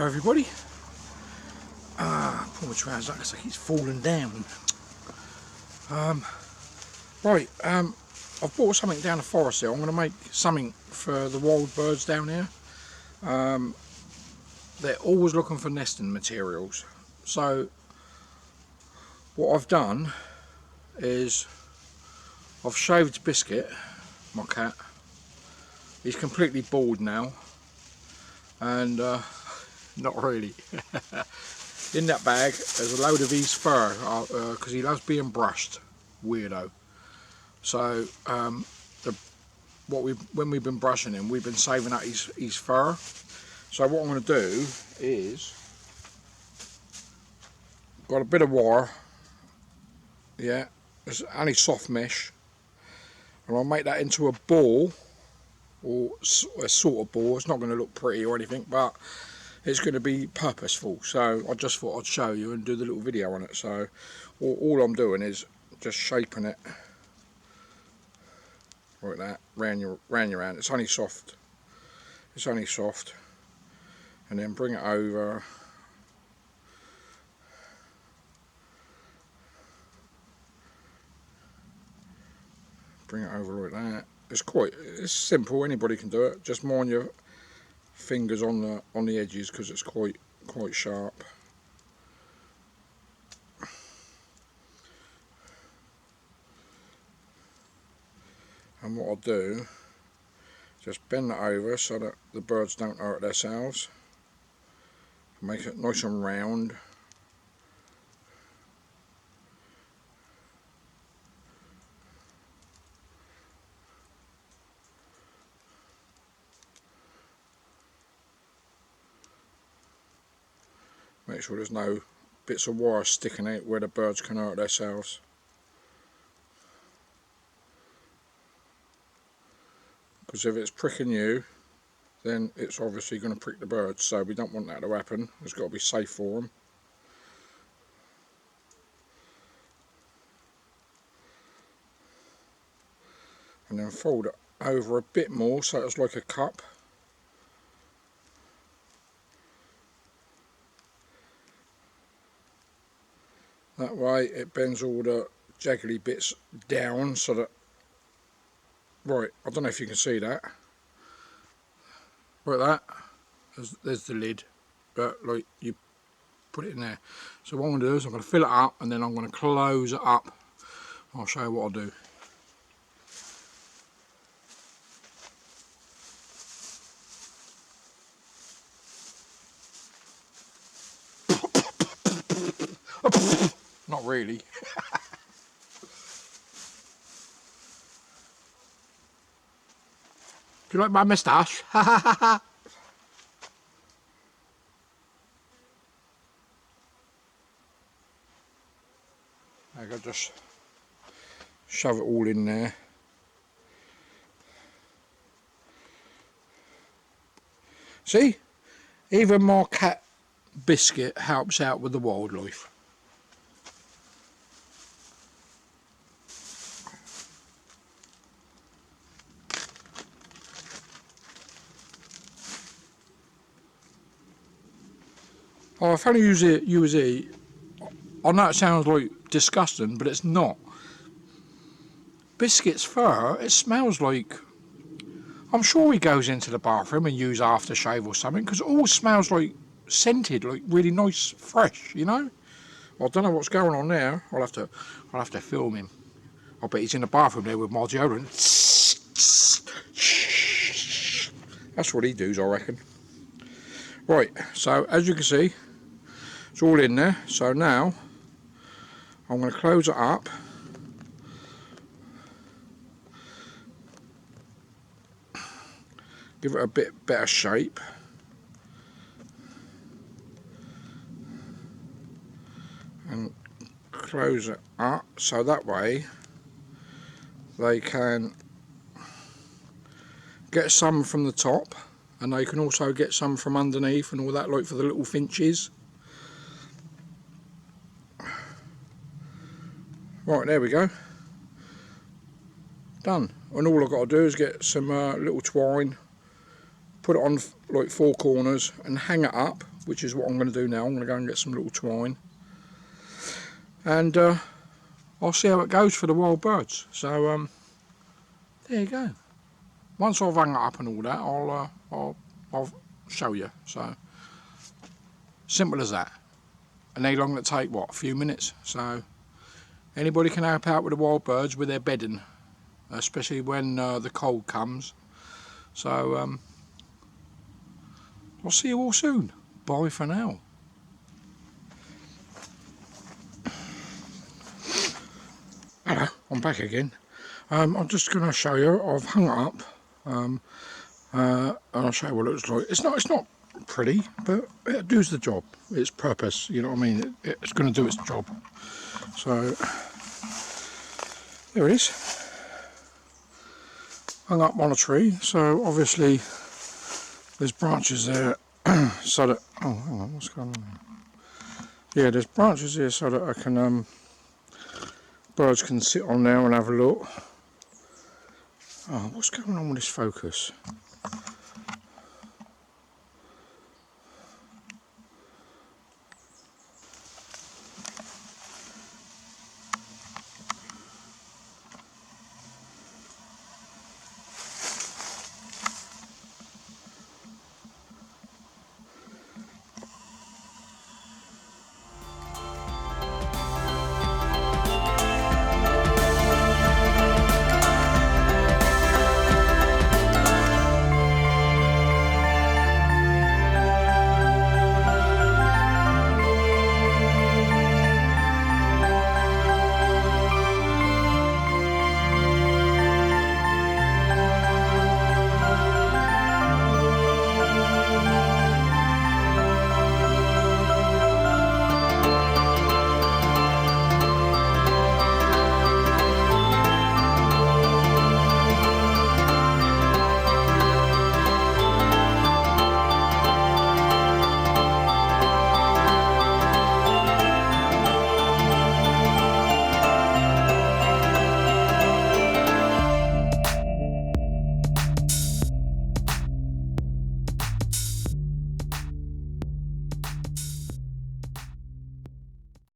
Hello everybody. Pull my trousers up because it's falling down. I've bought something down the forest here. I'm going to make something for the wild birds down here. They're always looking for nesting materials. So what I've done is I've shaved Bisquit, my cat. He's completely bald now, and not really. In that bag there's a load of his fur because he loves being brushed, weirdo. So when we've been brushing him, we've been saving up his fur. So what I'm going to do is, got a bit of wire, yeah, it's only soft mesh, and I'll make that into a ball, or a sort of ball. It's not going to look pretty or anything, but it's going to be purposeful. So I just thought I'd show you and do the little video on it. So all I'm doing is just shaping it like that round your hand. It's only soft, and then bring it over, like that. It's simple, anybody can do it. Just mind your fingers on the edges because it's quite sharp. And what I'll do, just bend it over so that the birds don't hurt themselves. Make it nice and round. Make sure there's no bits of wire sticking out where the birds can hurt themselves. Because if it's pricking you, then it's obviously going to prick the birds, so we don't want that to happen. It's got to be safe for them. And then fold it over a bit more so it's like a cup. That way it bends all the jaggedy bits down so that, right, I don't know if you can see that. Like that, there's the lid, but like you put it in there. So what I'm going to do is I'm going to fill it up and then I'm going to close it up. I'll show you what I'll do. Not really. Do you like my moustache? I can just shove it all in there. See? Even my cat Bisquit helps out with the wildlife. Oh, if only you was here, I know it sounds like disgusting, but it's not. Bisquit's fur, it smells like, I'm sure he goes into the bathroom and uses aftershave or something, because it all smells like scented, like really nice, fresh, you know. Well, I don't know what's going on there. I'll have to film him. I bet he's in the bathroom there with my deodorant. That's what he does, I reckon. Right, so as you can see, it's all in there. So now I'm going to close it up. Give it a bit better shape. And close it up so that way they can get some from the top and they can also get some from underneath and all that, like for the little finches. Right, there we go. Done. And all I've got to do is get some little twine, put it on like 4 corners and hang it up which is what I'm going to do now. I'm going to go and get some little twine, and I'll see how it goes for the wild birds. So there you go. Once I've hung it up and all that, I'll show you. So simple as that. And how long it take? What, a few minutes? So anybody can help out with the wild birds with their bedding, especially when the cold comes. So I'll see you all soon. Bye for now. Hello, I'm back again. I'm just going to show you. I've hung it up, and I'll show you what it looks like. It's not pretty, but it does the job. Its purpose, you know what I mean. It's going to do its job. So there it is. Hung up on a tree. So obviously there's branches there, so that oh, hang on, what's going on? Yeah, there's branches here so that I can birds can sit on there and have a look. Oh, what's going on with this focus?